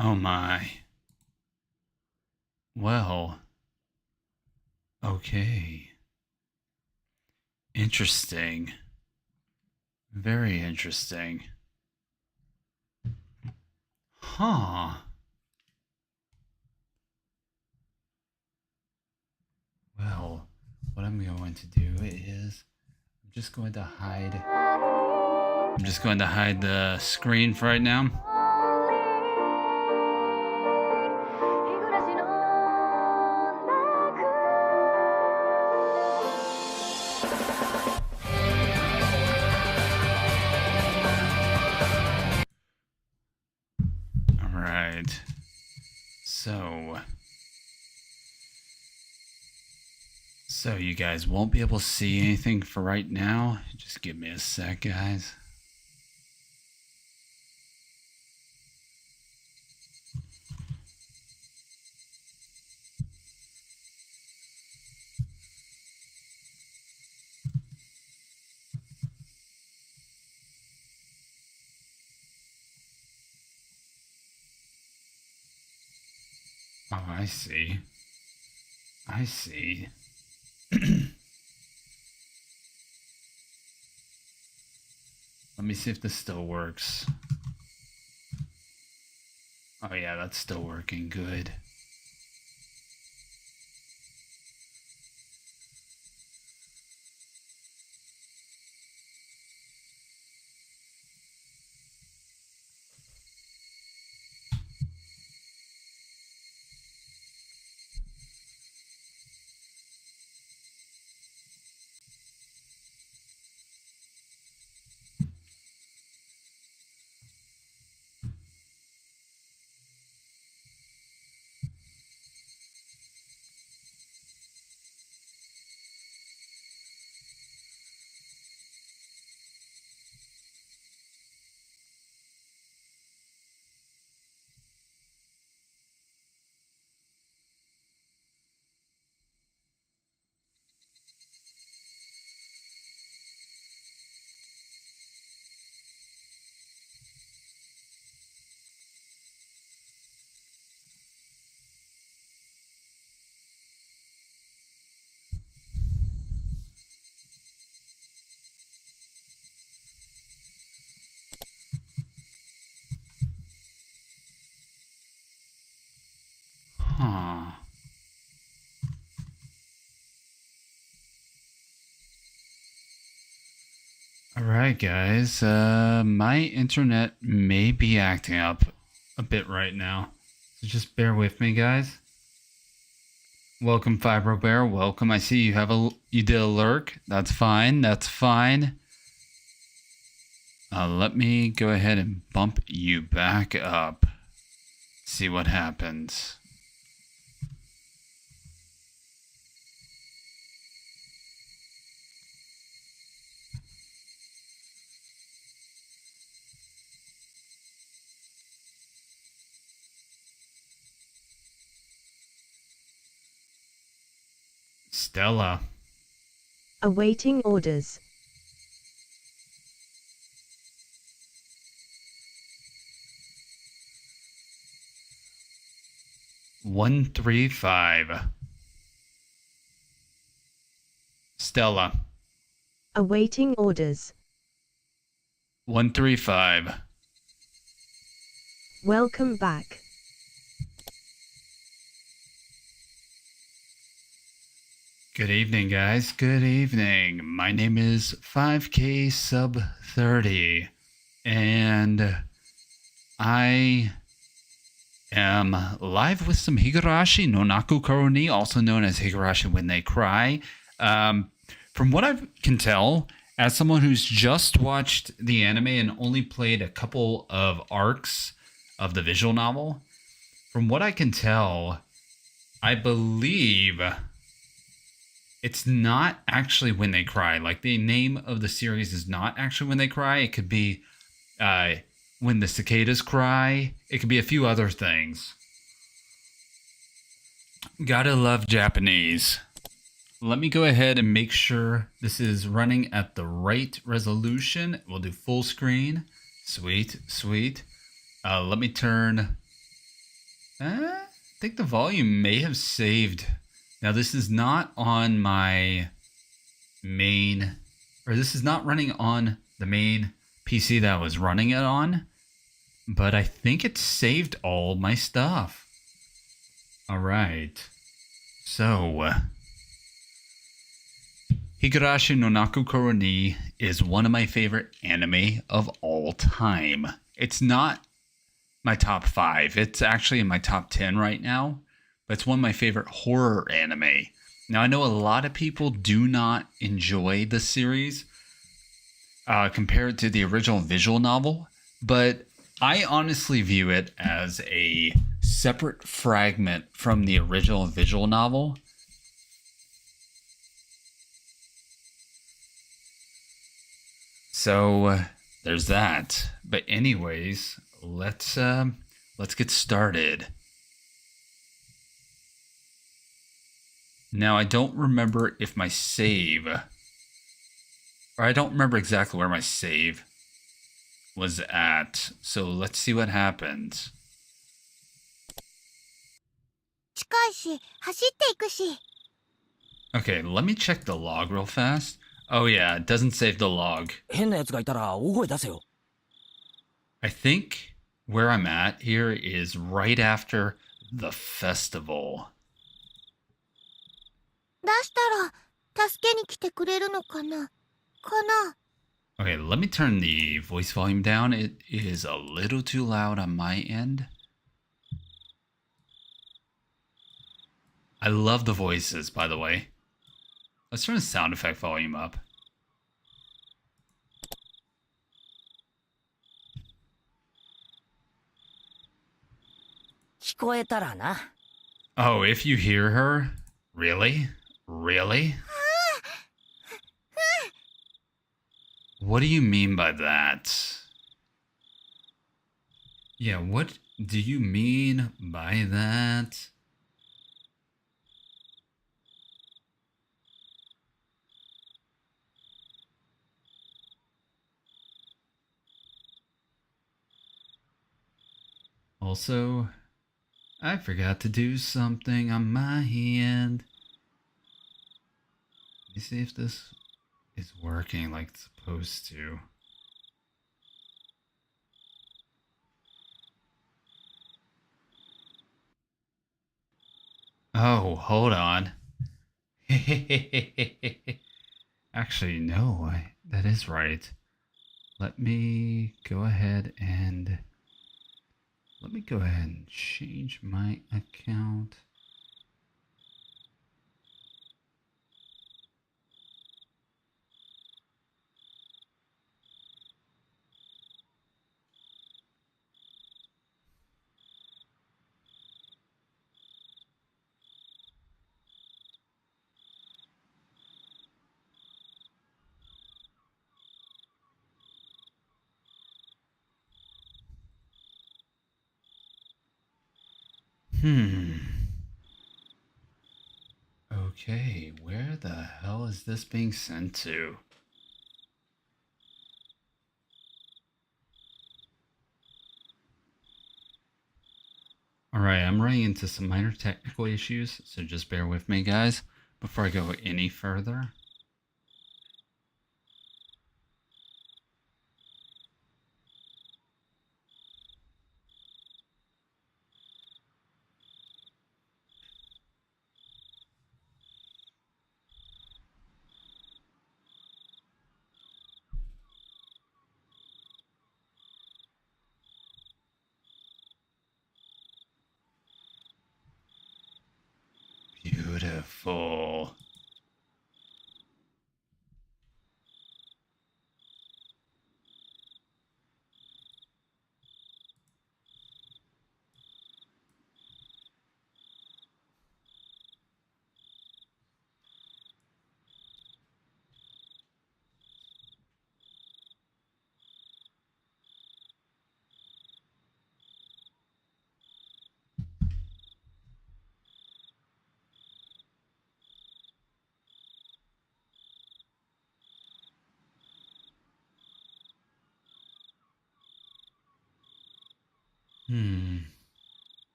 Oh my. Well, okay. Interesting. Very interesting. Huh. Well, what I'm going to do is I'm just going to hide the screen for right now. All right. So you guys won't be able to see anything for right now. Just give me a sec, guys. Oh, I see. I see. Let me see if this still works. Oh yeah, that's still working good. Huh. Alright, guys. My internet may be acting up a bit right now. So just bear with me, guys. Welcome, Fibro Bear. Welcome. I see you did a lurk. That's fine. That's fine. Let me go ahead and bump you back up. See what happens. Stella. Awaiting orders. One, 135. Stella. Awaiting orders. 135. Welcome back. Good evening, guys. Good evening. My name is 5K Sub 30, and I am live with some Higurashi no Naku Koroni, also known as Higurashi When They Cry. From what I can tell, as someone who's just watched the anime and only played a couple of arcs of the visual novel, from what I can tell, I believe it's not actually When They Cry. Like, the name of the series is not actually When They Cry. It could be When the Cicadas Cry. It could be a few other things. Gotta love Japanese. Let me go ahead and make sure this is running at the right resolution. We'll do full screen. Sweet, sweet. Let me turn I think the volume may have saved. Now, this is not on my main, or this is not running on the main PC that I was running it on, but I think it saved all my stuff. All right. So, Higurashi no Nakukoro ni is one of my favorite anime of all time. It's not my top 5. It's actually in my top 10 right now, but it's one of my favorite horror anime. Now, I know a lot of people do not enjoy the series compared to the original visual novel, but I honestly view it as a separate fragment from the original visual novel. So there's that. But anyways, let's get started. Now, I don't remember if my save, or I don't remember exactly where my save was at. So let's see what happens. 近いし、走っていくし。 Okay, let me check the log real fast. Oh yeah, it doesn't save the log. 変な奴がいたら大声出せよ。 I think where I'm at here is right after the festival. 出したら、助けに来てくれるのかなかな Okay, let me turn the voice volume down. It is a little too loud on my end. I love the voices, by the way. Let's turn the sound effect volume up. Oh, if you hear her? Really? Really? What do you mean by that? Yeah, what do you mean by that? Also, I forgot to do something on my end. Let me see if this is working like it's supposed to. Oh, hold on. Actually, no, that is right. Let me go ahead and change my account. Okay, where the hell is this being sent to? Alright, I'm running into some minor technical issues, so just bear with me, guys, before I go any further. Beautiful.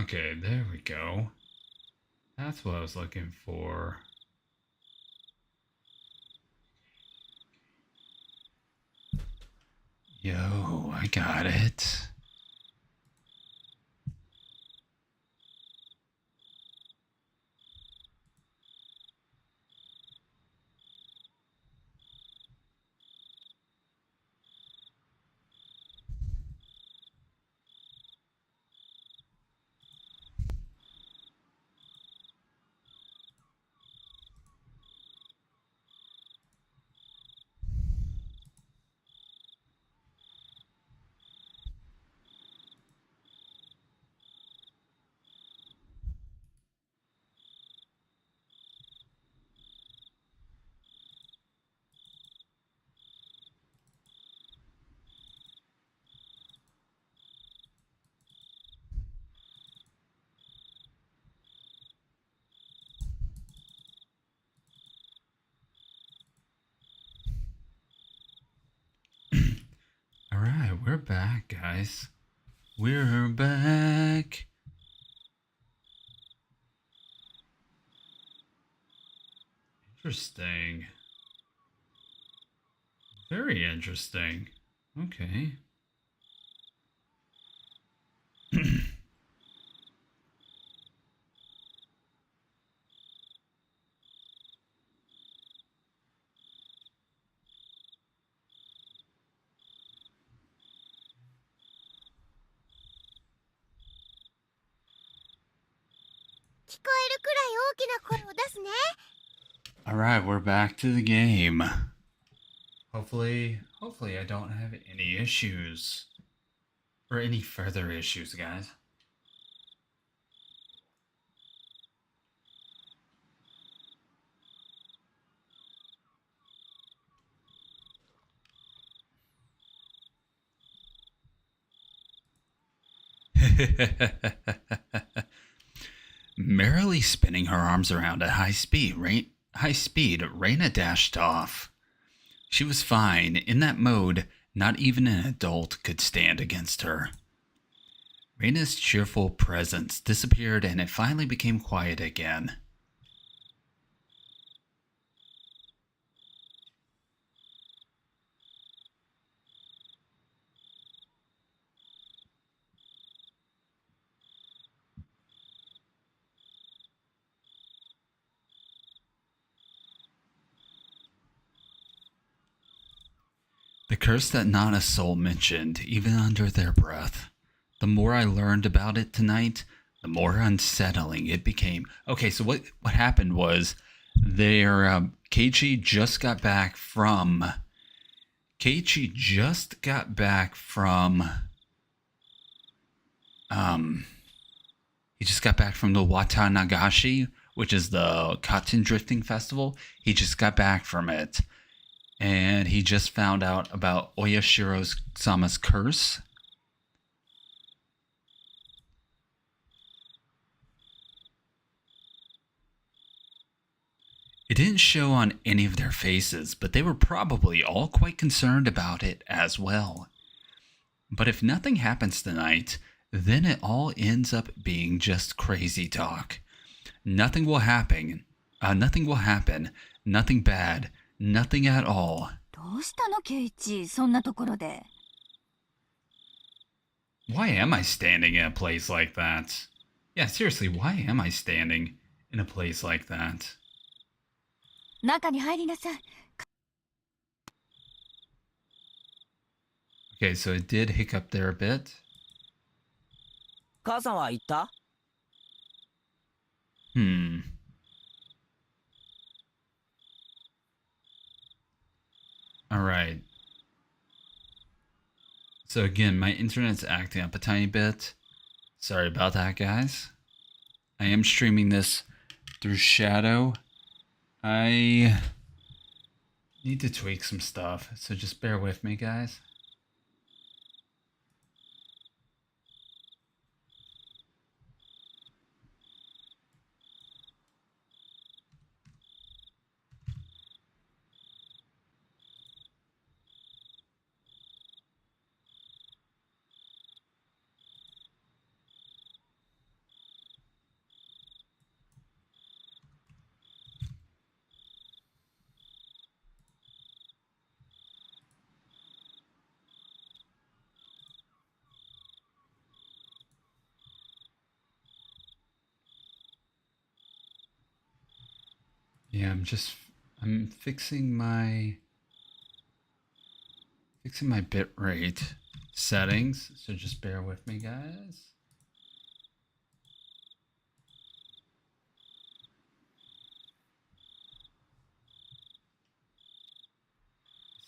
Okay, there we go. That's what I was looking for. Yo, I got it. All right, we're back, guys. We're back. Interesting. Very interesting. Okay. All right, we're back to the game. Hopefully I don't have any issues or any further issues, guys. Merrily spinning her arms around at high speed, Reina dashed off. She was fine. In that mode, not even an adult could stand against her. Reina's cheerful presence disappeared and it finally became quiet again. The curse that not a soul mentioned, even under their breath. The more I learned about it tonight, the more unsettling it became. Okay, so what happened was Keiichi just got back from he just got back from the Watanagashi, which is the cotton drifting festival. He just got back from it. And he just found out about Oyashiro Sama's curse. It didn't show on any of their faces, but they were probably all quite concerned about it as well. But if nothing happens tonight, then it all ends up being just crazy talk. Nothing will happen. Nothing bad. Nothing at all. どうしたのケイチ、そんなところで。Why am I standing in a place like that? Yeah, seriously, why am I standing in a place like that? 中に入りなさい。Okay, so it did hiccup there a bit. 母さんは言った？ All right. So again, my internet's acting up a tiny bit. Sorry about that, guys. I am streaming this through Shadow. I need to tweak some stuff, so just bear with me, guys. Yeah, I'm fixing my bitrate settings, so just bear with me, guys.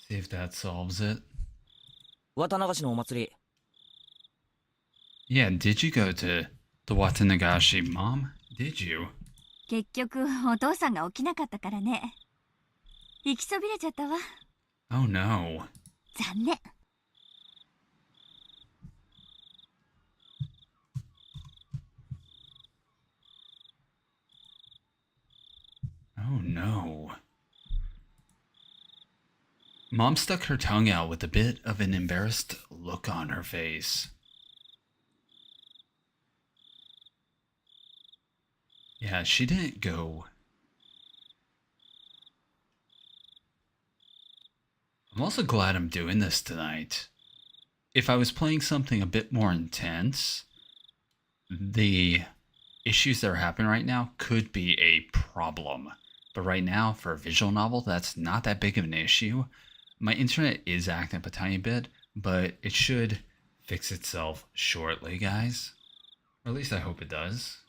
See if that solves it. 綿流しのお祭り。 Yeah, did you go to the Watanagashi, Mom? Did you? 結局お父さんが起きなかったからね。行きそびれちゃったわ。 Oh no. 残念。 Oh no. Mom stuck her tongue out with a bit of an embarrassed look on her face. Yeah, she didn't go. I'm also glad I'm doing this tonight. If I was playing something a bit more intense, the issues that are happening right now could be a problem. But right now, for a visual novel, that's not that big of an issue. My internet is acting up a tiny bit, but it should fix itself shortly, guys. Or at least I hope it does.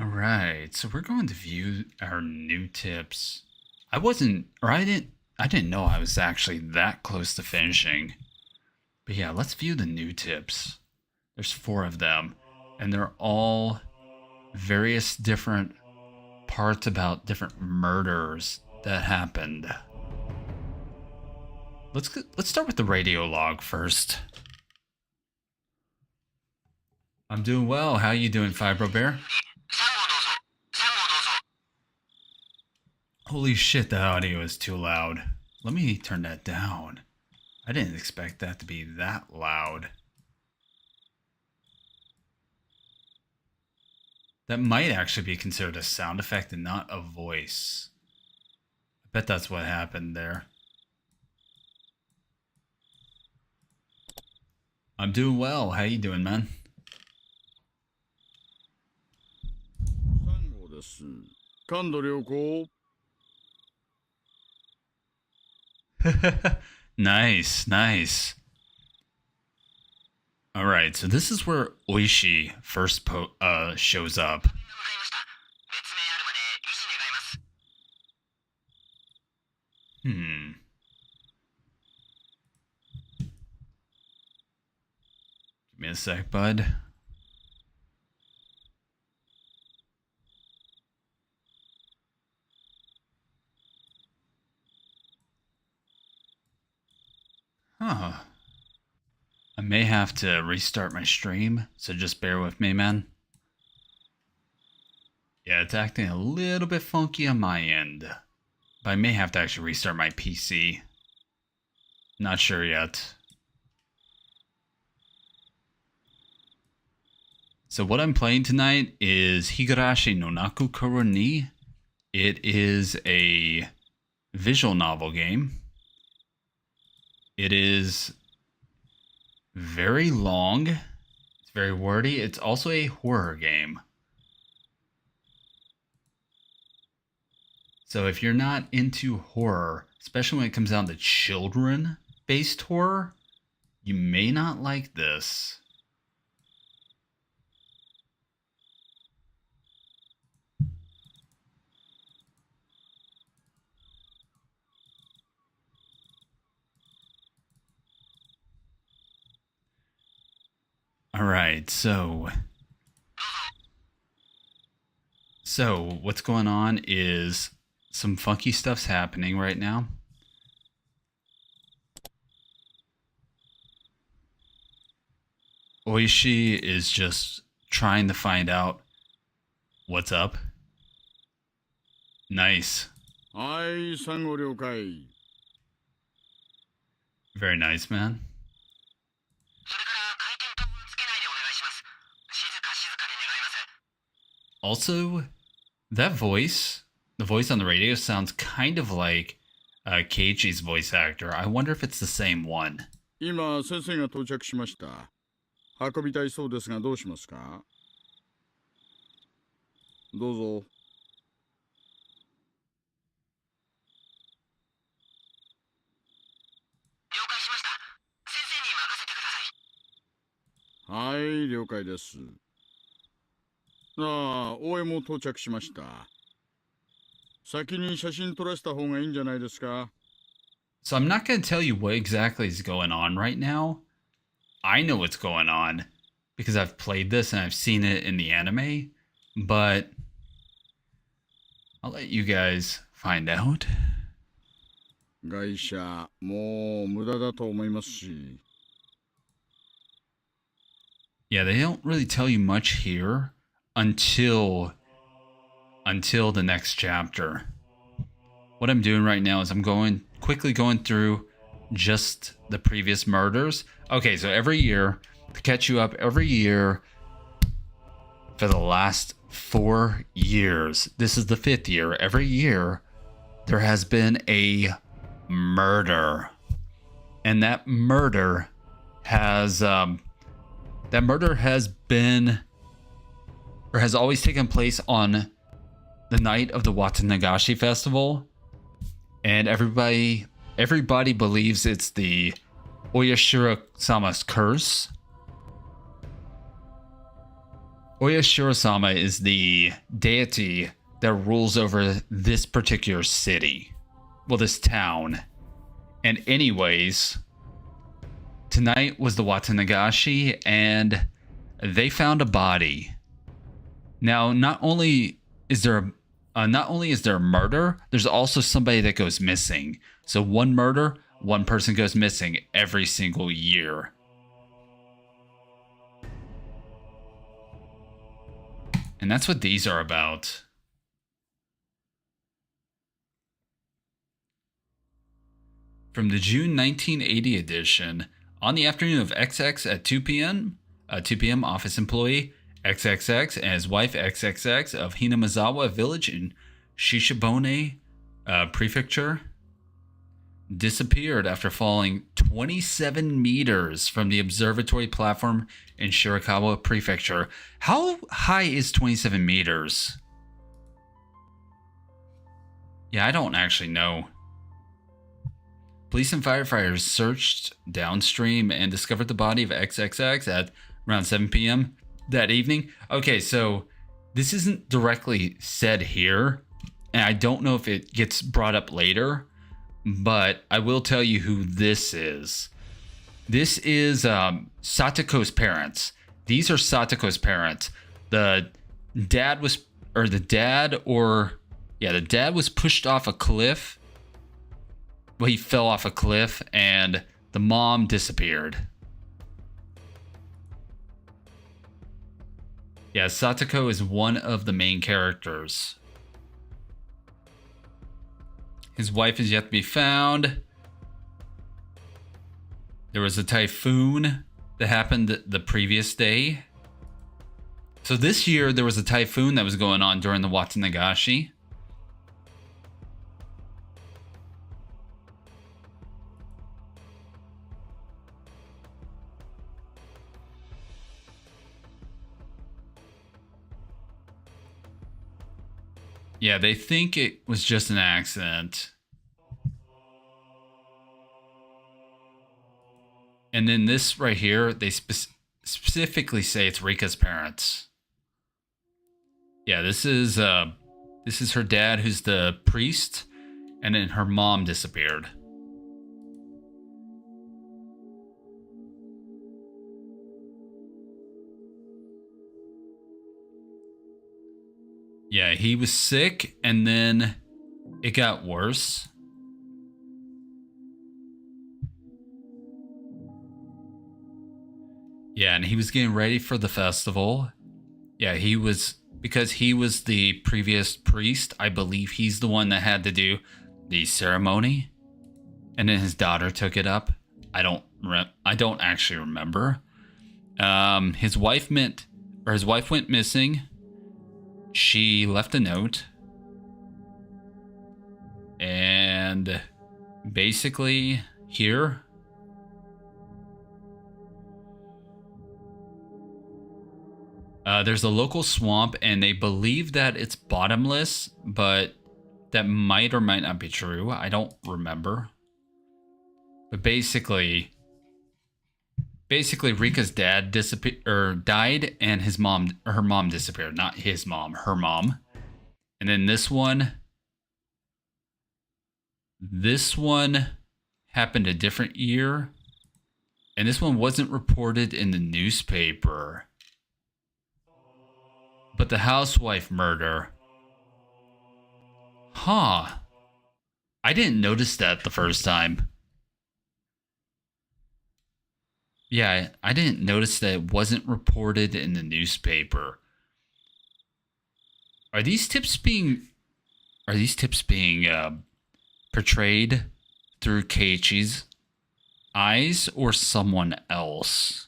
Alright, so we're going to view our new tips. I didn't know I was actually that close to finishing. But yeah, let's view the new tips. There's 4 of them, and they're all various different parts about different murders that happened. Let's start with the radio log first. I'm doing well. How you doing, Fibro Bear? Holy shit, the audio is too loud. Let me turn that down. I didn't expect that to be that loud. That might actually be considered a sound effect and not a voice. I bet that's what happened there. I'm doing well. How you doing, man? 3号です。感度良好。 Nice, nice. All right, so this is where Oishi first shows up. Hmm. Give me a sec, bud. Huh. I may have to restart my stream, so just bear with me, man. Yeah, it's acting a little bit funky on my end. But I may have to actually restart my PC. Not sure yet. So what I'm playing tonight is Higurashi no Nakukoro ni. It is a visual novel game. It is very long. It's very wordy. It's also a horror game. So if you're not into horror, especially when it comes down to children-based horror, you may not like this. All right, so what's going on is some funky stuff's happening right now. Oishi is just trying to find out what's up. Nice. はい、3号了解。 Very nice, man. それから回転灯をつけないでお願いします。静か静かで願います。 Also, that voice, the voice on the radio, sounds kind of like Keiichi's voice actor. I wonder if it's the same one. 今、先生が到着しました。運びたいそうですがどうしますか？どうぞ。了解しました。先生に任せてください。はい、了解です。ああ、応援も到着しました。先に写真撮らせた方がいいんじゃないですか？ So I'm not going to tell you what exactly is going on right now. I know what's going on because I've played this and I've seen it in the anime, but I'll let you guys find out. 外車、もう無駄だと思いますし。Yeah, they don't really tell you much here until the next chapter. What I'm doing right now is I'm quickly going through just the previous murders. Okay, so every year, to catch you up, every year for the last 4 years, this is the 5th year, every year there has been a murder. And that murder has been or has always taken place on the night of the Watanagashi festival. And everybody believes it's the Oyashiro-sama's curse. Oyashiro-sama is the deity that rules over this particular city. Well, this town. And anyways, tonight was the Watanagashi, and they found a body. Now, not only is there a murder, there's also somebody that goes missing. So one murder, one person goes missing every single year. And that's what these are about. From the June 1980 edition, on the afternoon of XX at 2 p.m., office employee XXX and his wife XXX of Hinamazawa village in Shishibone prefecture disappeared after falling 27 meters from the observatory platform in Shirakawa prefecture. How high is 27 meters? Yeah, I don't actually know. Police and firefighters searched downstream and discovered the body of XXX at around 7 p.m. that evening. Okay, so this isn't directly said here, and I don't know if it gets brought up later, but I will tell you who this is. This is Satoko's parents. These are Satoko's parents. The dad was pushed off a cliff. Well, he fell off a cliff, and the mom disappeared. Yeah, Satoko is one of the main characters. His wife is yet to be found. There was a typhoon that happened the previous day. So this year, there was a typhoon that was going on during the Watanagashi. Yeah, they think it was just an accident. And then this right here, they specifically say it's Rika's parents. Yeah, this is her dad, who's the priest, and then her mom disappeared. Yeah, he was sick, and then it got worse. Yeah, and he was getting ready for the festival. Yeah, he was because he was the previous priest. I believe he's the one that had to do the ceremony, and then his daughter took it up. I don't actually remember. His wife went missing. She left a note, and basically here, there's a local swamp, and they believe that it's bottomless, but that might or might not be true. I don't remember. But basically Rika's dad died, and her mom disappeared. Not his mom, her mom. And then this one happened a different year, and this one wasn't reported in the newspaper. But the housewife murder. Huh. I didn't notice that the first time. Yeah, I didn't notice that it wasn't reported in the newspaper. Are these tips being portrayed through Keiichi's eyes or someone else?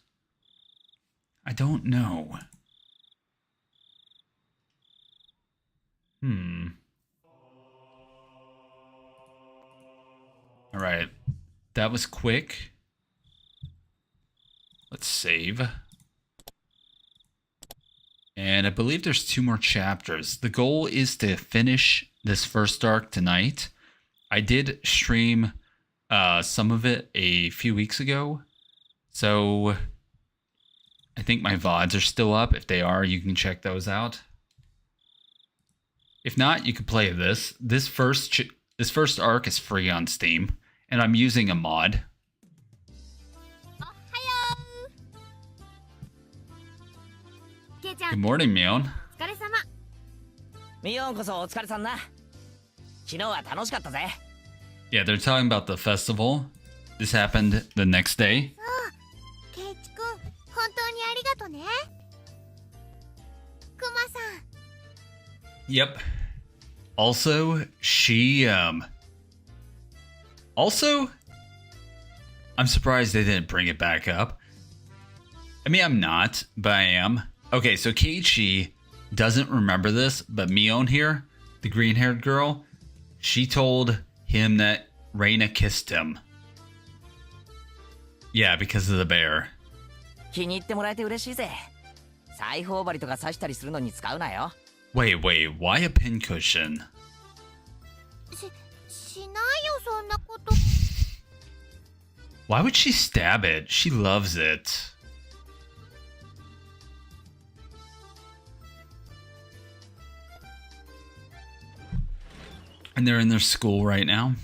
I don't know. All right. That was quick. Let's save. And I believe there's 2 more chapters. The goal is to finish this first arc tonight. I did stream some of it a few weeks ago. So I think my VODs are still up. If they are, you can check those out. If not, you can play this. This first arc is free on Steam, and I'm using a mod. Good morning, Mion. お疲れ様。ミオンこそお疲れさんな。昨日は楽しかったぜ。Yeah, they're talking about the festival. This happened the next day. ケイチくん、本当にありがとね。クマさん。 Yep. Also, I'm surprised they didn't bring it back up. I mean, I'm not, but I am. Okay, so Keiichi doesn't remember this, but Mion here, the green-haired girl, she told him that Reina kissed him. Yeah, because of the bear. 気に入ってもらえて嬉しいぜ。裁縫針とか刺したりするのに使うなよ。Wait, why a pincushion? しないよ、そんなこと。 Why would she stab it? She loves it. And they're in their school right now.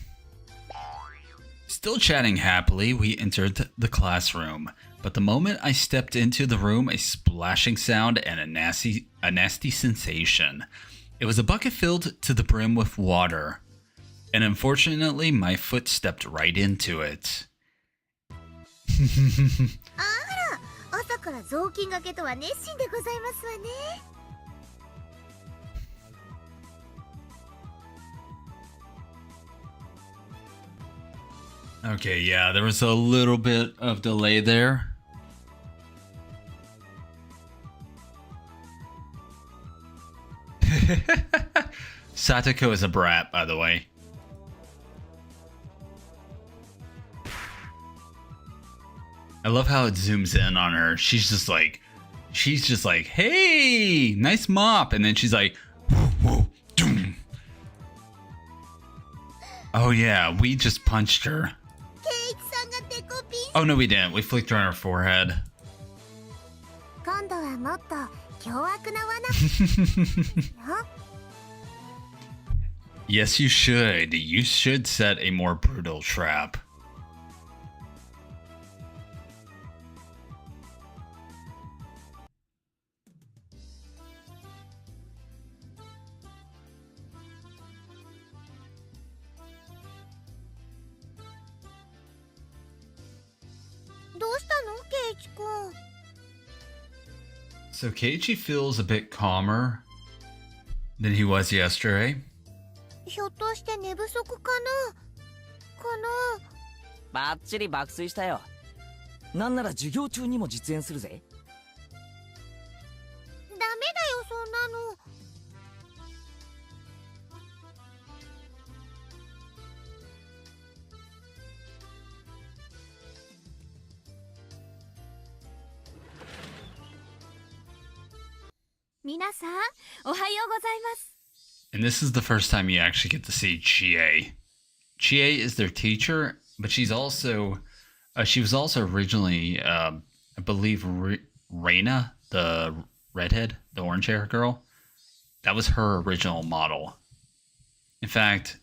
Still chatting happily, we entered the classroom. But the moment I stepped into the room, a splashing sound and a nasty sensation. It was a bucket filled to the brim with water. And unfortunately, my foot stepped right into it. あら、朝から雑巾がけとは熱心でございますわね。 Okay, yeah, there was a little bit of delay there. Satoko is a brat, by the way. I love how it zooms in on her. She's just like, hey, nice mop. And then she's like, whoa, whoa, doom. Oh yeah, we just punched her. ケイチさんがデコピン。 Oh no, we didn't. We flicked her on her forehead. 今度はもっと凶悪な罠。 Yes, you should. You should set a more brutal trap. So Keiichi feels a bit calmer than he was yesterday. ひょっとして寝不足かなバッチリ爆睡したよ。なんなら授業中にも実演するぜ。ダメだよそんなの。皆さん、おはようございます。 And this is the first time you actually get to see Chie. Chie is their teacher, but she was also originally, I believe, Reina, the redhead, the orange hair girl. That was her original model. In fact,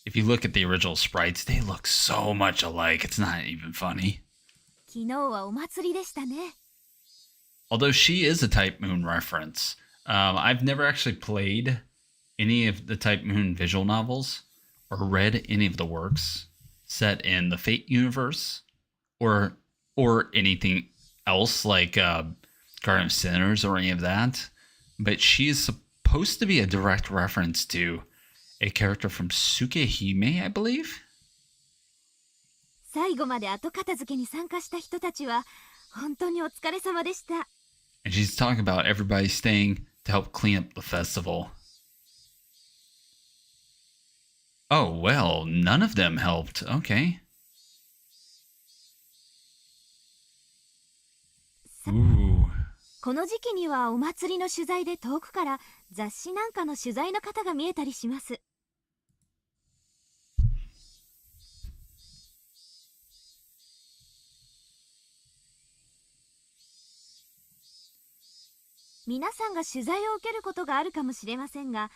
if you look at the original sprites, they look so much alike. It's not even funny. 昨日はお祭りでしたね。 Although she is a Type Moon reference. I've never actually played any of the Type Moon visual novels or read any of the works set in the Fate universe or anything else like Garden of Sinners or any of that. But she is supposed to be a direct reference to a character from Tsukehime, I believe. 最後まで後片付けに参加した人たちは本当にお疲れ様でした。 And she's talking about everybody staying to help clean up the festival. Oh, well, none of them helped. Okay. Ooh. この時期にはお祭りの取材で遠くから雑誌なんかの取材の方が見えたりします。 皆さんが取材を受けることがあるかもしれませんが、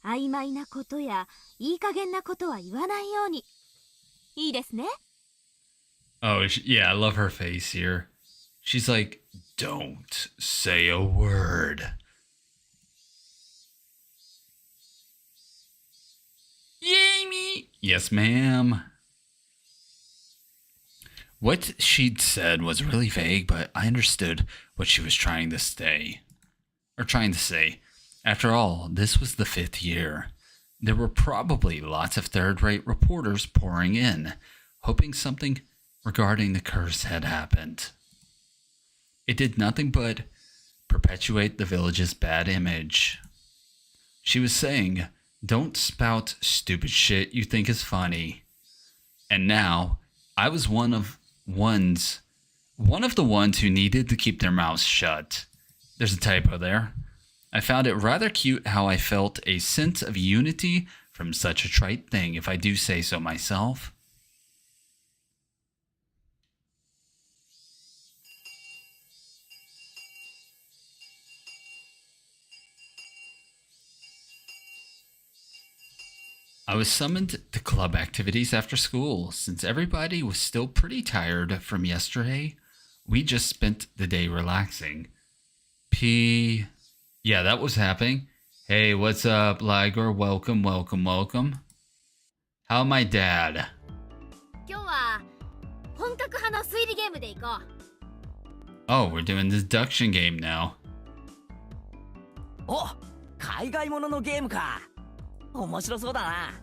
曖昧なことやいい加減なことは言わないように。いいですね。 Oh, yeah, I love her face here. She's like, don't say a word. Yay me! Yes, ma'am. What she'd said was really vague, but I understood what she was trying to say. After all, this was the 5th year. There were probably lots of third-rate reporters pouring in, hoping something regarding the curse had happened. It did nothing but perpetuate the village's bad image. She was saying, don't spout stupid shit you think is funny. And now, I was one of the ones who needed to keep their mouths shut. There's a typo there. I found it rather cute how I felt a sense of unity from such a trite thing, if I do say so myself. I was summoned to club activities after school. Since everybody was still pretty tired from yesterday, we just spent the day relaxing. Yeah, that was happening. Hey, what's up, Liger? Welcome. How my dad? 今日は本格派の推理ゲームでいこう。 Oh, we're doing the deduction game now. お、海外もののゲームか。面白そうだな。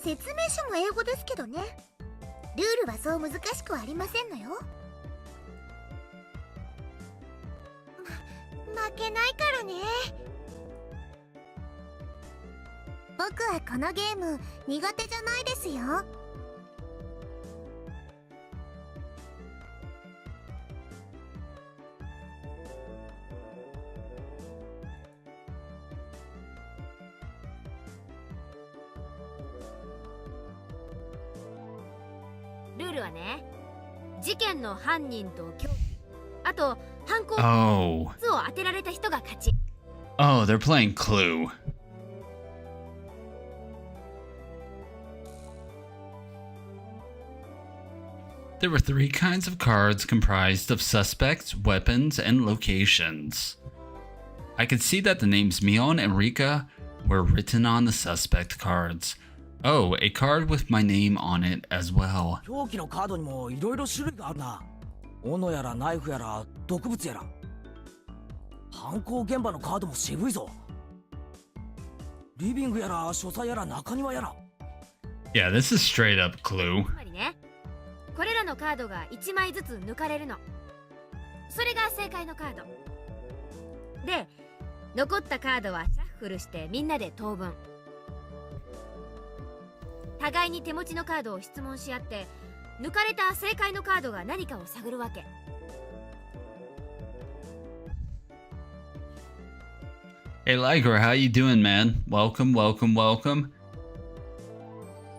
説明書も英語ですけどね。ルールはそう難しくはありませんのよ。負けないからね。僕はこのゲーム苦手じゃないですよ。ルールはね、事件の犯人と凶器、あと犯行 Oh. を当てられた人が勝ち。 Oh, they're playing Clue. There were 3 kinds of cards comprised of suspects, weapons, and locations. I could see that the names Mion and Rika were written on the suspect cards. Oh, a card with my name on it as well. 凶器のカードにもいろいろ種類があるな。斧やらナイフやら毒物やら。犯行現場のカードも渋いぞ。リビングやら書斎やら中庭やら。 Yeah, this is straight up Clue. つまりね、これらのカードが1枚ずつ抜かれるの。それが正解のカードで、残ったカードはシャッフルしてみんなで等分。互いに手持ちのカードを質問し合って、抜かれた正解のカードが何かを探るわけ。Hey Liger, how you doing, man? Welcome, welcome, welcome.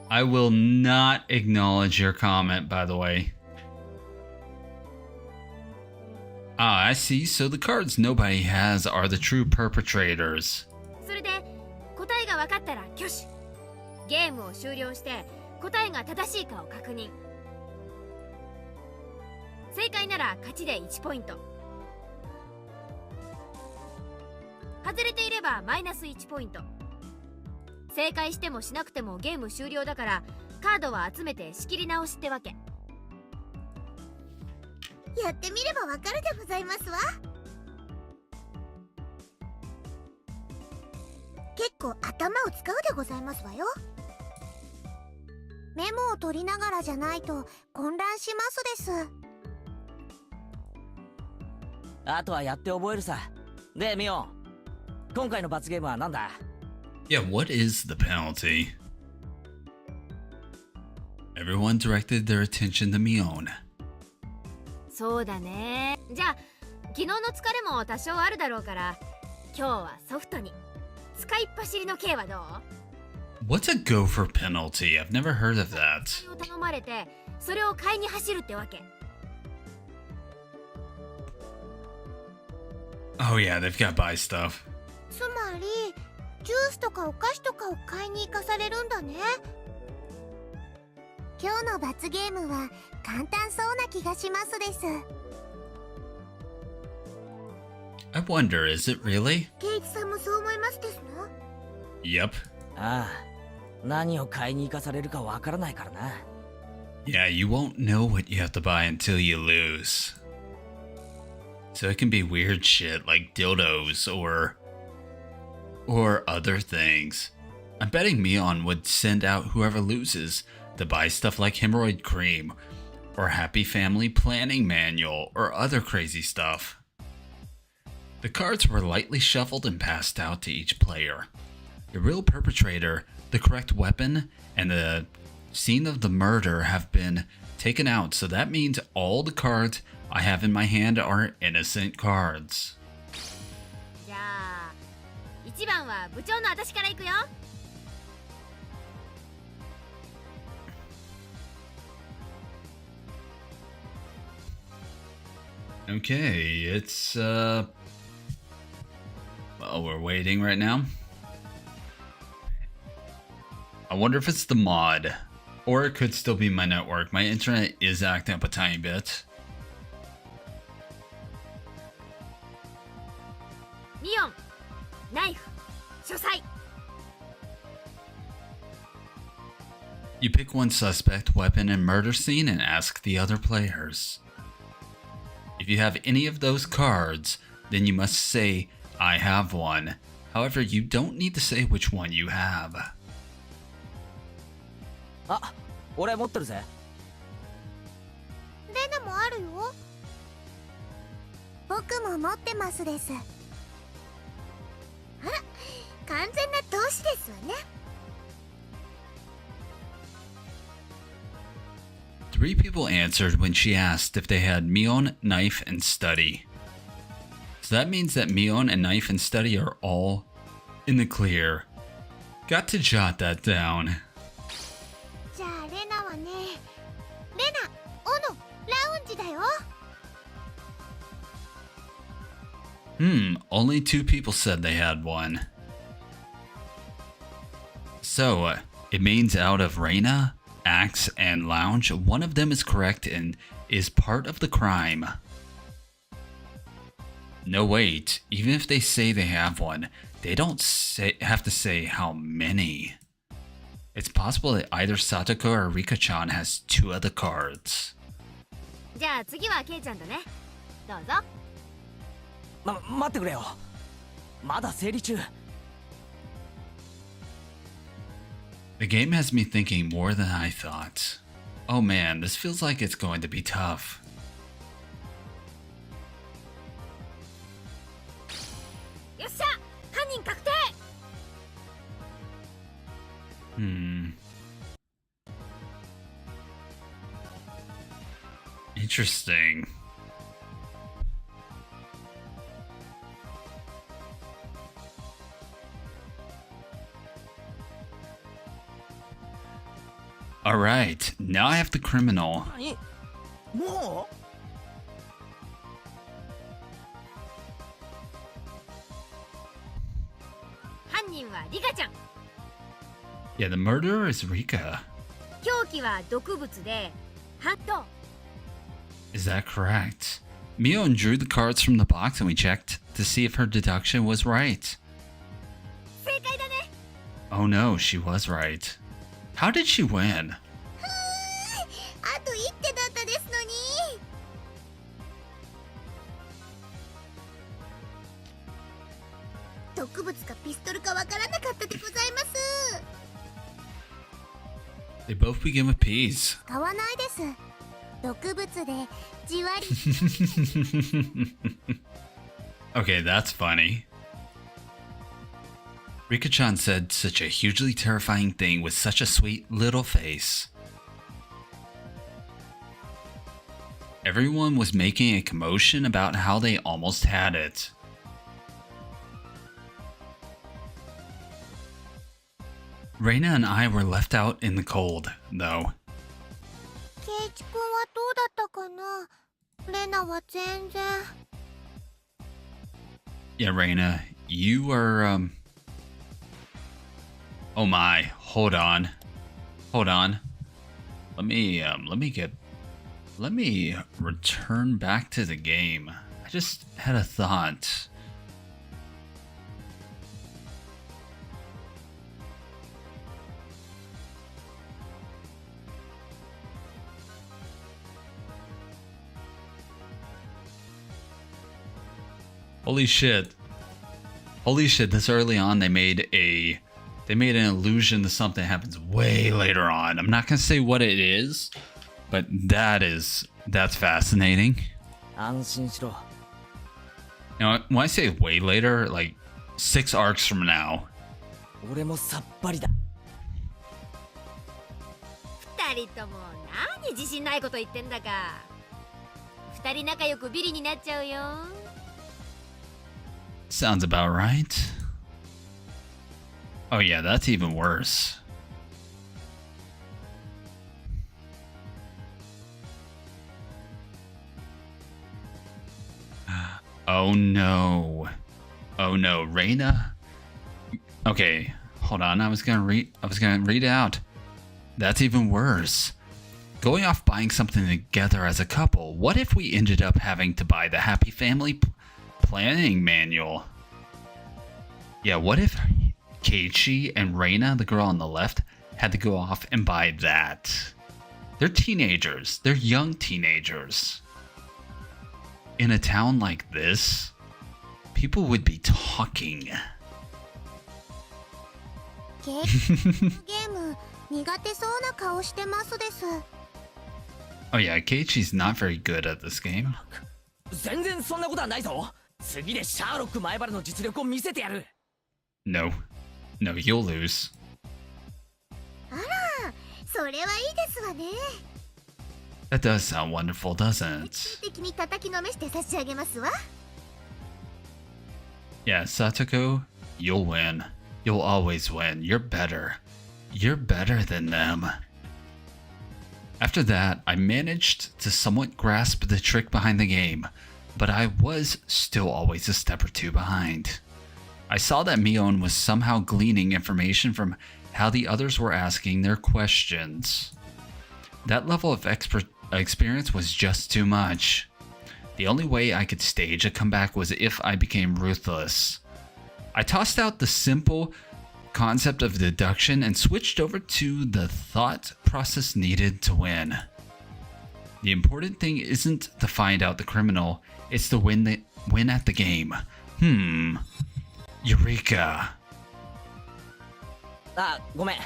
I will not acknowledge your comment, by the way. Ah, I see. So the cards nobody has are the true perpetrators. それで答えが分かったら挙手。ゲームを終了して答えが正しいかを確認。正解なら勝ちで1ポイント。外れていればマイナス1ポイント。正解してもしなくてもゲーム終了だから、カードは集めて仕切り直しってわけ。やってみればわかるでございますわ。結構頭を使うでございますわよ。メモを取りながらじゃないと混乱しますです。あとはやって覚えるさ。で、ミオン、今回の罰ゲームは何だ？ Yeah, what is the penalty? Everyone directed their attention to Mion. そうだね。じゃあ昨日の疲れも多少あるだろうから、今日はソフトに。使いっ走りの刑はどう？ What's a gopher penalty? I've never heard of that. を頼まれて、それを買いに走るってわけ。Oh yeah, they've got buy stuff. つまりジュースとかお菓子とかを買いに行かされるんだね。今日の罰ゲームは簡単そうな気がしますです。 I wonder, is it really? ケイチさんもそう思いますですの？ Yep. ああ、何を買いに行かされるかわからないからな。Yeah, you won't know what you have to buy until you lose. So it can be weird shit like dildos or other things. I'm betting Mion would send out whoever loses to buy stuff like hemorrhoid cream or happy family planning manual or other crazy stuff. The cards were lightly shuffled and passed out to each player. The real perpetrator, the correct weapon, and the scene of the murder have been taken out, so that means all the cards I have in my hand are innocent cards. じゃあ1番は部長の私から行くよ。Okay, it's well, we're waiting right now. I wonder if it's the mod, or it could still be my network. My internet is acting up a tiny bit. ミオン、ナイフ、書斎。 You pick one suspect, weapon, and murder scene and ask the other players. If you have any of those cards, then you must say, I have one. However, you don't need to say which one you have. あ、俺持ってるぜ。レナもあるよ。僕も持ってますです。あら、完全な同志ですわね。Three people answered when she asked if they had Mion, Knife, and Study. So that means that Mion and Knife and Study are all in the clear. Got to jot that down. じゃあレナはね、レナ、オノ、ラウンジだよ。Only two people said they had one. So, it means out of Reina, Axe, and Lounge, one of them is correct and is part of the crime. No, wait. Even if they say they have one, they don't have to say how many. It's possible that either Satoko or Rika-chan has two of the cards. じゃあ次はケイちゃんだね。どうぞ。待ってくれよ。まだ整理中。 The game has me thinking more than I thought. Oh man, this feels like it's going to be tough. よっしゃ、犯人確定。 Interesting. All right, now I have the criminal. 何？もう？ 犯人はリカちゃん。 Yeah, the murderer is Rika. 凶器は毒物で、ハント。 Is that correct? Mion drew the cards from the box and we checked to see if her deduction was right. 正解だね。 Oh no, she was right. How did she win? あと一手だったですのに。毒物かピストルかわからなかったでございます。 They both begin with P's. 買わないです。毒物でじわり。Okay, that's funny. Rika-chan said such a hugely terrifying thing with such a sweet little face. Everyone was making a commotion about how they almost had it. Reina and I were left out in the cold, though. ケイチ君はどうだったかな。レナは全然。 Yeah, Reina, you are, Oh my, hold on. Hold on. Let me return back to the game. I just had a thought. Holy shit. Holy shit, this early on they made an allusion to something that happens way later on. I'm not gonna say what it is, but that's fascinating. 安心しろ。 Now, when I say way later, like 6 arcs from now. 俺もさっぱりだ。二人とも何自信ないこと言ってんだか。二人仲良くビリになっちゃうよ。 Sounds about right. Oh yeah, that's even worse. Oh no. Oh no, Reina? Okay, hold on. I was gonna read out. That's even worse. Going off buying something together as a couple. What if we ended up having to buy the Happy Family planning manual? Yeah, what if Keiichi and Reina, the girl on the left, had to go off and buy that? They're teenagers. They're young teenagers. In a town like this, people would be talking. ゲーム苦手そうな顔してますです。 Oh yeah, Keiichi's not very good at this game. 全然そんなことはないぞ。次でシャーロック前原の実力を見せてやる。 No. No, you'll lose. あら、それはいいですわね。 That does sound wonderful, doesn't it? 的に叩きのめして差し上げますわ。 Yeah, Satoko, you'll win. You'll always win. You're better. You're better than them. After that, I managed to somewhat grasp the trick behind the game, but I was still always a step or two behind. I saw that Mion was somehow gleaning information from how the others were asking their questions. That level of experience was just too much. The only way I could stage a comeback was if I became ruthless. I tossed out the simple concept of deduction and switched over to the thought process needed to win. The important thing isn't to find out the criminal, it's to win win at the game. Eureka. あ、ごめん。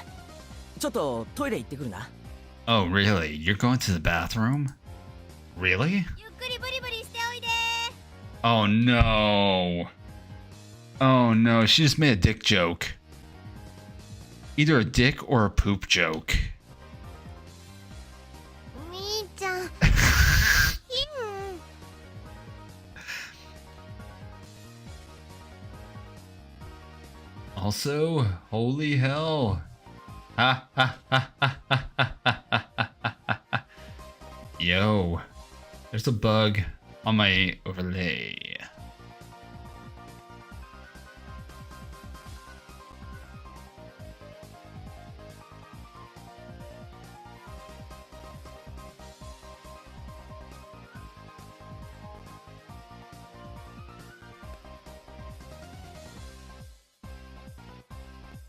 ちょっとトイレ行ってくるな。 Oh, really? You're going to the bathroom? Really? ゆっくりブリブリしておいで。 Oh no. Oh no, she just made a dick joke. Either a dick or a poop joke. みーちゃん。Also, holy hell. Ha ha ha ha ha ha ha ha ha. Yo, there's a bug on my overlay.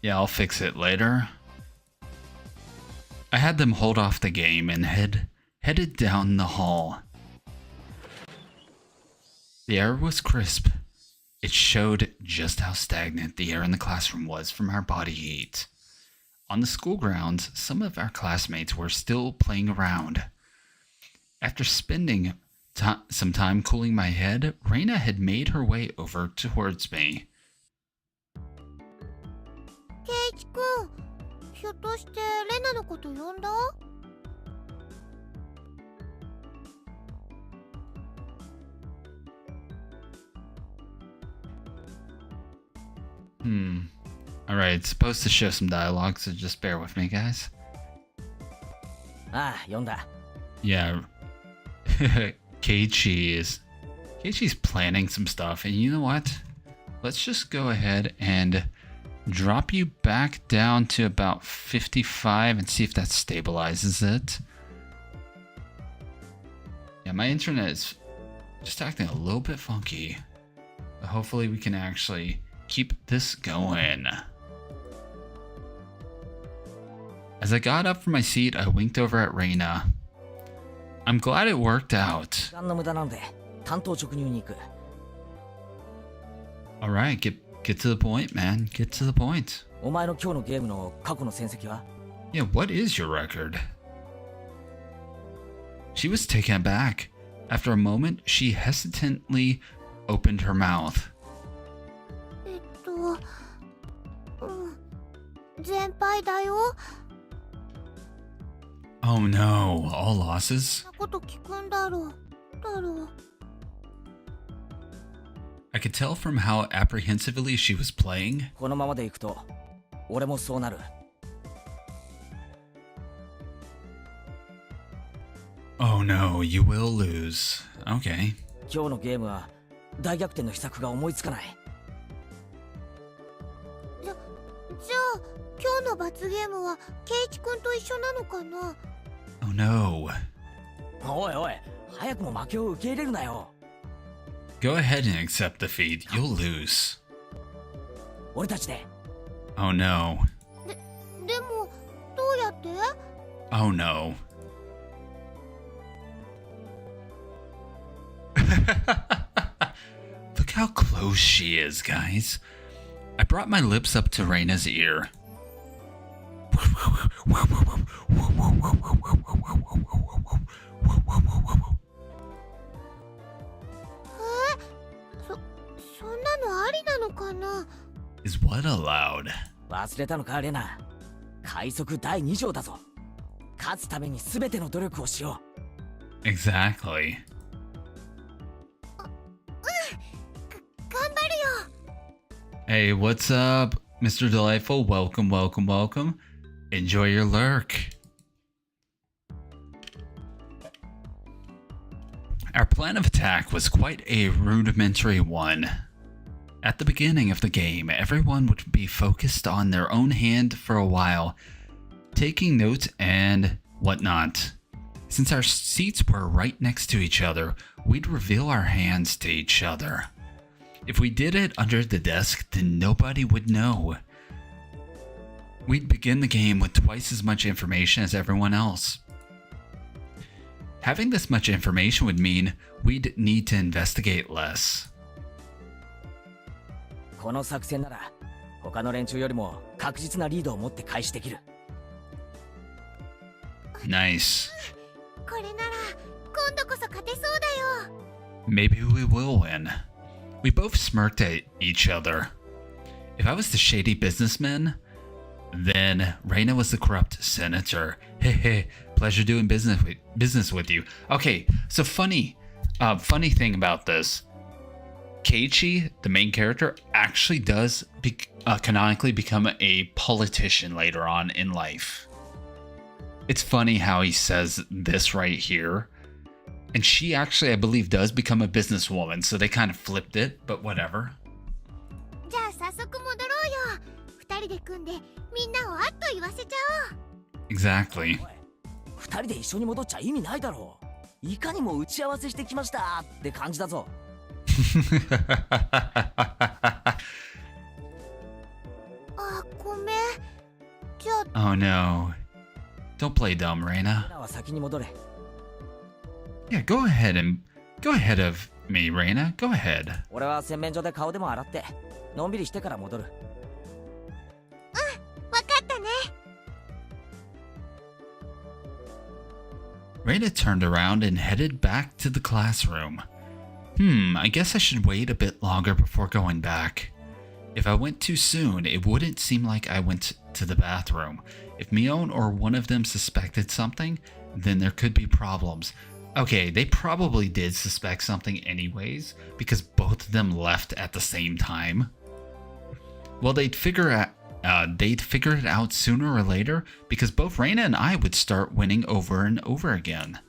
Yeah, I'll fix it later. I had them hold off the game and headed down the hall. The air was crisp. It showed just how stagnant the air in the classroom was from our body heat. On the school grounds, some of our classmates were still playing around. After spending some time cooling my head, Reina had made her way over towards me. ケイチくん、ひょっとしてレナのこと呼んだ？ Alright, it's supposed to show some dialogue, so just bear with me, guys. ああ、読んだ。 Yeah. Keiichi's planning some stuff, and you know what? Let's just go ahead and drop you back down to about 55 and see if that stabilizes it. Yeah, my internet is just acting a little bit funky. But hopefully we can actually keep this going. As I got up from my seat, I winked over at Reina. I'm glad it worked out. 時間の無駄なので、担当直入に行く。 Alright, get to the point, man. Get to the point. お前の今日のゲームの過去の戦績は？ Yeah, what is your record? She was taken aback. After a moment, she hesitantly opened her mouth. 全敗だよ。 Oh no, all losses? そんなこと聞くんだろう。 I could tell from how apprehensively she was playing. このままでいくと、俺もそうなる。 Oh no, you will lose. Okay. 今日のゲームは大逆転の秘策が思いつかない。じゃあ今日の罰ゲームはケイチ君と一緒なのかな？ Oh no. おいおい、早くも負けを受け入れるなよ。 Go ahead and accept defeat. You'll lose. 俺たちで。 Oh no. でもどうやって？ Oh no. Look how close she is, guys. I brought my lips up to Reina's ear. Is what allowed? 忘れたのか、レナ。快速第2条だぞ。勝つために全ての努力をしよう。 Exactly. 頑張るよ。 Hey, what's up, Mr. Delightful? Welcome, welcome, welcome. Enjoy your lurk. Our plan of attack was quite a rudimentary one. At the beginning of the game, everyone would be focused on their own hand for a while, taking notes and whatnot. Since our seats were right next to each other, we'd reveal our hands to each other. If we did it under the desk, then nobody would know. We'd begin the game with twice as much information as everyone else. Having this much information would mean we'd need to investigate less. この作戦なら他の連中よりも確実なリードを持って開始できる。 Nice. これなら今度こそ勝てそうだよ。 Maybe we will win. We both smirked at each other. If I was the shady businessman, then Reina was the corrupt senator. Hey, hey, pleasure doing business with you. Okay, so funny thing about this. Keiichi, the main character, actually does canonically become a politician later on in life. It's funny how he says this right here. And she actually, I believe, does become a businesswoman, so they kind of flipped it, but whatever. じゃあ早速戻ろうよ。二人で組んでみんなをあっと言わせちゃおう。 Exactly. 2人で一緒に戻っちゃ意味ないだろう。いかにも打ち合わせしてきましたって感じだぞ。あ、ごめん。じゃあ Oh no. Don't play dumb, Reina. は先に戻れ。 Yeah, go ahead of me, Reina. Go ahead. 俺は洗面所で顔でも洗ってのんびりしてから戻る。わかったね。 Reina turned around and headed back to the classroom. I guess I should wait a bit longer before going back. If I went too soon, it wouldn't seem like I went to the bathroom. If Mion or one of them suspected something, then there could be problems. Okay, they probably did suspect something anyways, because both of them left at the same time. Well, they'd figure it out sooner or later, because both Reina and I would start winning over and over again.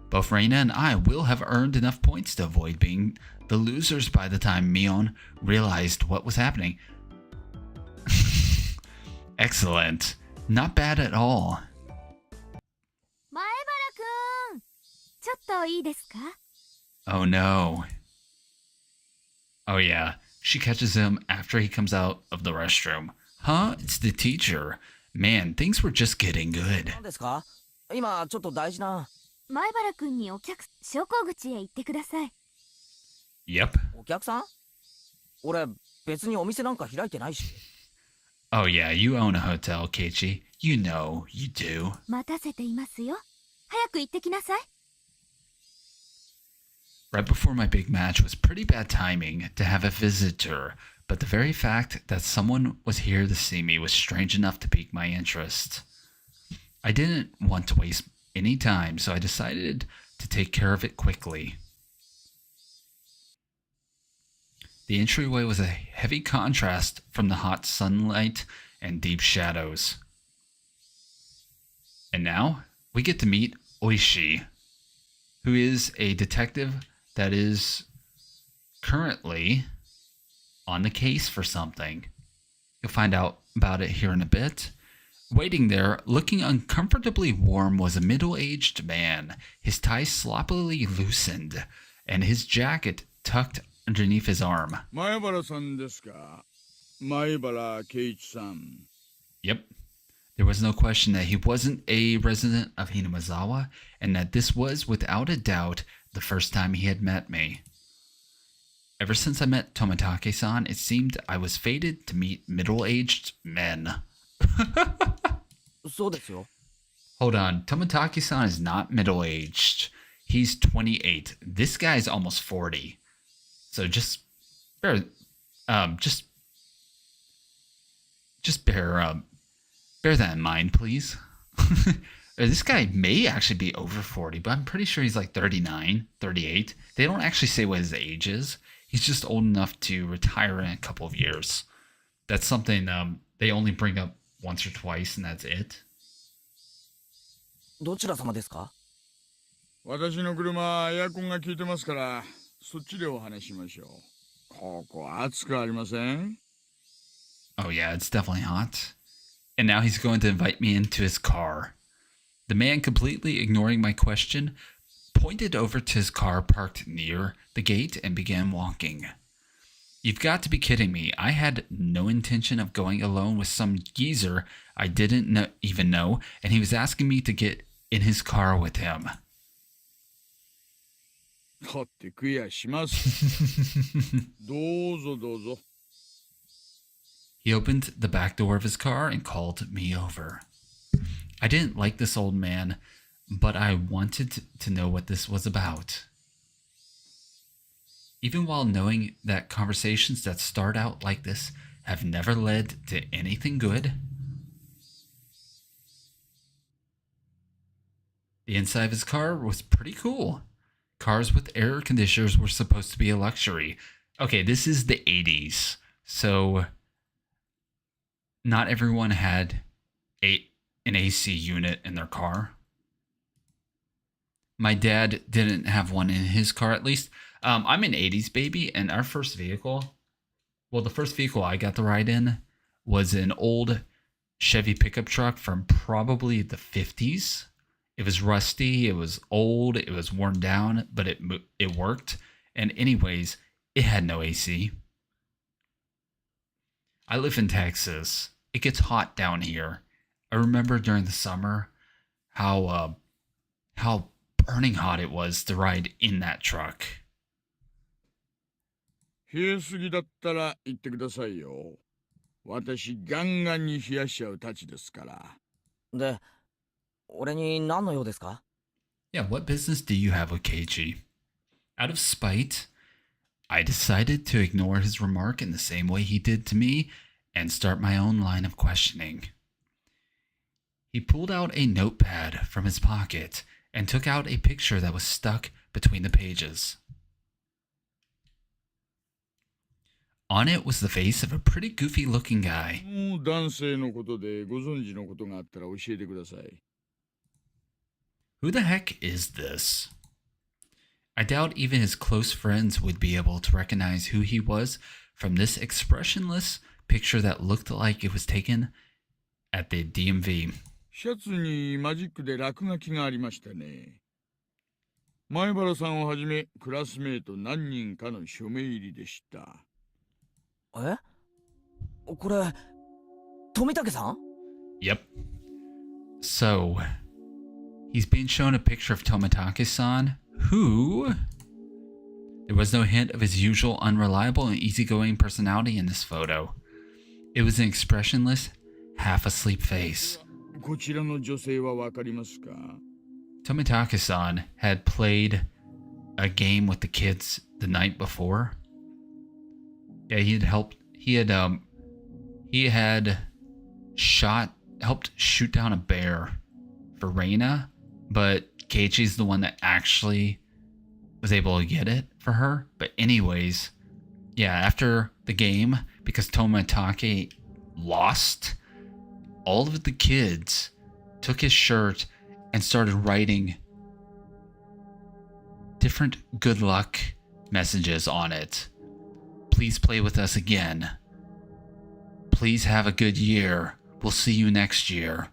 Both Reina and I will have earned enough points to avoid being the losers by the time Mion realized what was happening. Excellent. Not bad at all. 前原くん、ちょっといいですか？ Oh no. Oh yeah, she catches him after he comes out of the restroom. Huh? It's the teacher. Man, things were just getting good. 何ですか？今ちょっと大事な。前原くんに昇降口へ行ってください。 Yep. お客さん？俺別にお店なんか開いてないし。 Oh yeah, you own a hotel, Keiichi. You know, you do. 待たせていますよ。早く行ってきなさい。 Right before my big match was pretty bad timing to have a visitor, but the very fact that someone was here to see me was strange enough to pique my interest. I didn't want to waste any time, so I decided to take care of it quickly. The entryway was a heavy contrast from the hot sunlight and deep shadows. And now we get to meet Oishi, who is a detective that is currently on the case for something. You'll find out about it here in a bit. Waiting there, looking uncomfortably warm, was a middle-aged man, his tie sloppily loosened, and his jacket tucked underneath his arm. 前原さんですか。前原圭一さん。 Yep. There was no question that he wasn't a resident of Hinamazawa, and that this was, without a doubt, the first time he had met me. Ever since I met Tomitake-san, it seemed I was fated to meet middle-aged men. そうですよ。 Hold on, Tomitake-san is not middle-aged. He's 28. This guy's almost 40. So just bear that in mind, please. This guy may actually be over 40, but I'm pretty sure he's like 39, 38. They don't actually say what his age is. He's just old enough to retire in a couple of years. That's something they only bring up once or twice, and that's it. どちら様ですか？私の車エアコンが効いてますから、そっちでお話しましょう。ここ暑くありません？ Oh yeah, it's definitely hot. And now he's going to invite me into his car. The man, completely ignoring my question, pointed over to his car parked near the gate and began walking. You've got to be kidding me. I had no intention of going alone with some geezer I didn't even know, and he was asking me to get in his car with him. だってクリアします。どうぞどうぞ。He opened the back door of his car and called me over. I didn't like this old man, but I wanted to know what this was about. Even while knowing that conversations that start out like this have never led to anything good, the inside of his car was pretty cool. Cars with air conditioners were supposed to be a luxury. Okay, this is the 80s, so not everyone had an AC unit in their car. My dad didn't have one in his car, at least. I'm an 80s baby, and our first vehicle, well, the first vehicle I got to ride in was an old Chevy pickup truck from probably the 50s. It was rusty, it was old, it was worn down, but it worked. And anyways, it had no AC. I live in Texas. It gets hot down here. I remember during the summer how burning hot it was to ride in that truck. 冷えすぎだったら言ってくださいよ。私ガンガンに冷やしちゃうたちですから。で、俺に何の用ですか？ Yeah, what business do you have with Keiichi? Out of spite, I decided to ignore his remark in the same way he did to me and start my own line of questioning. He pulled out a notepad from his pocket and took out a picture that was stuck between the pages. On it was the face of a pretty goofy-looking guy. もう男性のことでご存知のことがあったら教えてください。Who the heck is this? I doubt even his close friends would be able to recognize who he was from this expressionless picture that looked like it was taken at the DMV. シャツにマジックで落書きがありましたね。前原さんをはじめクラスメート何人かの署名入りでした。え？これ、富武さん？ Yep. So, he's being shown a picture of Tomitake-san, who... There was no hint of his usual unreliable and easygoing personality in this photo. It was an expressionless, half-asleep face. こちらの女性はわかりますか？ Tomitake-san had played a game with the kids the night before. Yeah, he had helped shoot down a bear for Reina, but Keiichi's the one that actually was able to get it for her. But anyways, yeah, after the game, because Tomitake lost, all of the kids took his shirt and started writing different good luck messages on it. Please play with us again. Please have a good year. We'll see you next year.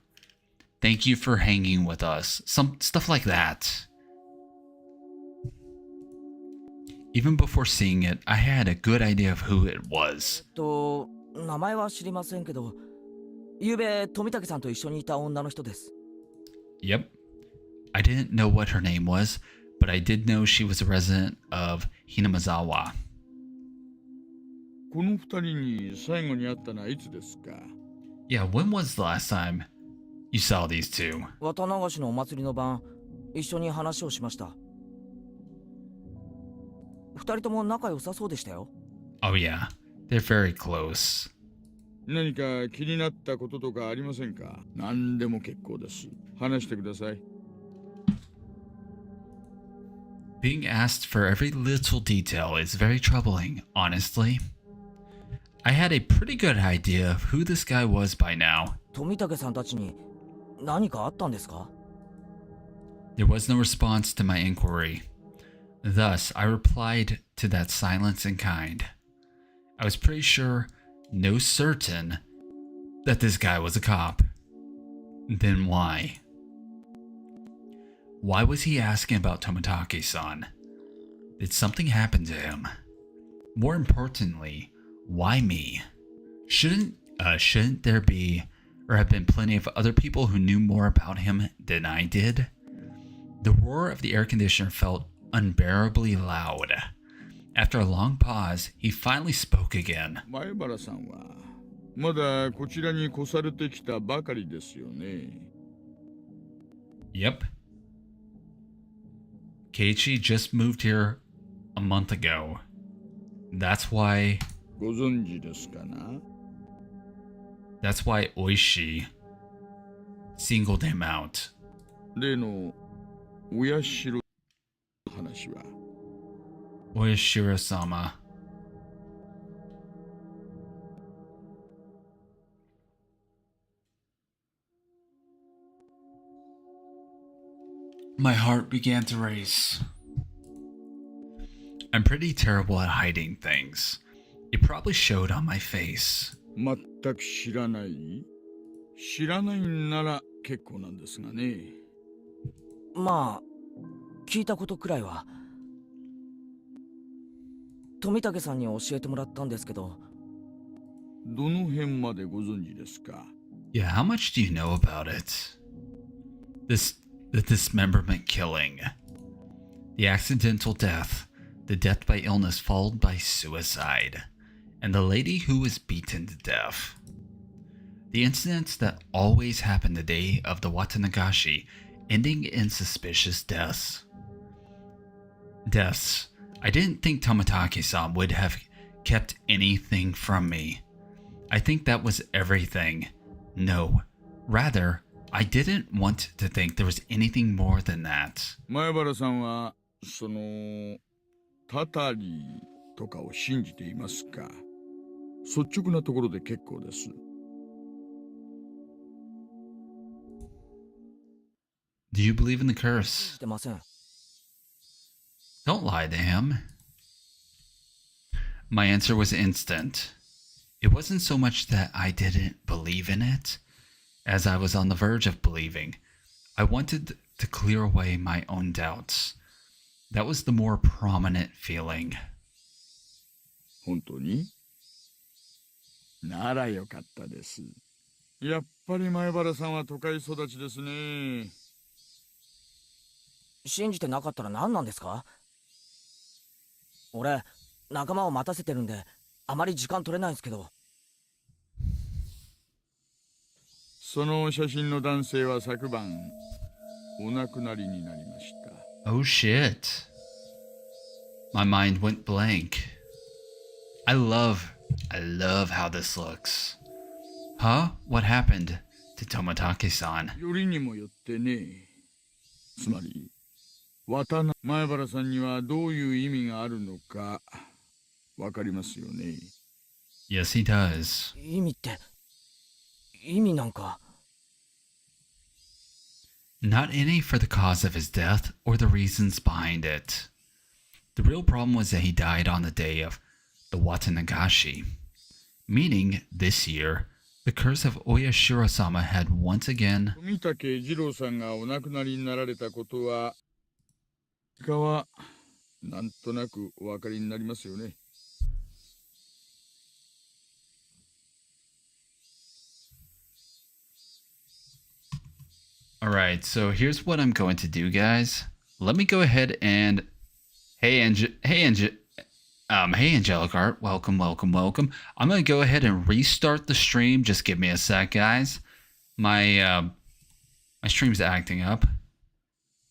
Thank you for hanging with us. Some stuff like that. Even before seeing it, I had a good idea of who it was. 名前は知りませんけど、ゆうべ富武さんと一緒にいた女の人です。Yep. I didn't know what her name was, but I did know she was a resident of Hinamazawa. この二人に最後に会ったのはいつですか？ Yeah, when was the last time you saw these two? 綿流しのお祭りの晩、一緒に話をしました。二人とも仲良さそうでしたよ。Oh yeah, they're very close. 何か気になったこととかありませんか？何でも結構です。話してください。Being asked for every little detail is very troubling, honestly. I had a pretty good idea of who this guy was by now. 富武さんたちに何かあったんですか？ There was no response to my inquiry. Thus, I replied to that silence in kind. I was pretty sure, no certain, that this guy was a cop. Then why? Why was he asking about Tomitake-san? Did something happen to him? More importantly, why me? Shouldn't there be or have been plenty of other people who knew more about him than I did? The roar of the air conditioner felt unbearably loud. After a long pause, he finally spoke again. 前原さんはまだこちらに越されてきたばかりですよね。Yep. Keiichi just moved here a month ago. That's why ご存知ですかな？ Oishi singled him out. 例の親代の話は。 Oyashiro-sama. My heart began to race. I'm pretty terrible at hiding things. It probably showed on my face. 全く知らない？知らないんなら結構なんですがね。まあ聞いたことくらいは。富武さんに教えてもらったんですけど。どの辺までご存知ですか？ Yeah, how much do you know about it? The dismemberment killing. The accidental death. The death by illness followed by suicide. And the lady who was beaten to death. The incidents that always happen the day of the Watanagashi, ending in suspicious deaths. I didn't think Tomitake-san would have kept anything from me. I think that was everything. No, rather, I didn't want to think there was anything more than that. 前原さんはそのタタリとかを信じていますか？率直なところで結構です。Do you believe in the curse? してません。 Don't lie to him. My answer was instant. It wasn't so much that I didn't believe in it, as I was on the verge of believing. I wanted to clear away my own doubts. That was the more prominent feeling. 本当に？ならよかったです。やっぱり前原さんは都会育ちですね。信じてなかったら何なんですか？俺仲間を待たせてるんであまり時間取れないんですけど。その写真の男性は昨晩お亡くなりになりました。Oh shit. My mind went blank. I love how this looks. Huh? What happened to Tomitake-san? よりにもよってね。つまり前原さんにはどういう意味があるのかわかりますよね。 Yes, he does. 意味って意味なんか。 Not any for the cause of his death or the reasons behind it. The real problem was that he died on the day of the Watanagashi, meaning this year, the curse of Oyashiro-sama had once again... 富武二郎さんがお亡くなりになられたことは、かはなんとなくお分かりになりますよね。Alright, so here's what I'm going to do, guys. Let me go ahead and... Hey, Angelic Art. Welcome. I'm going to go ahead and restart the stream. Just give me a sec, guys. My stream's acting up.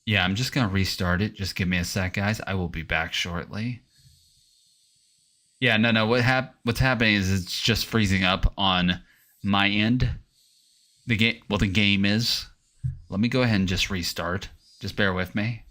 Yeah, I'm just going to restart it. Just give me a sec, guys. I will be back shortly. Yeah, no. What's happening is it's just freezing up on my end. The game is. Let me go ahead and just restart. Just bear with me.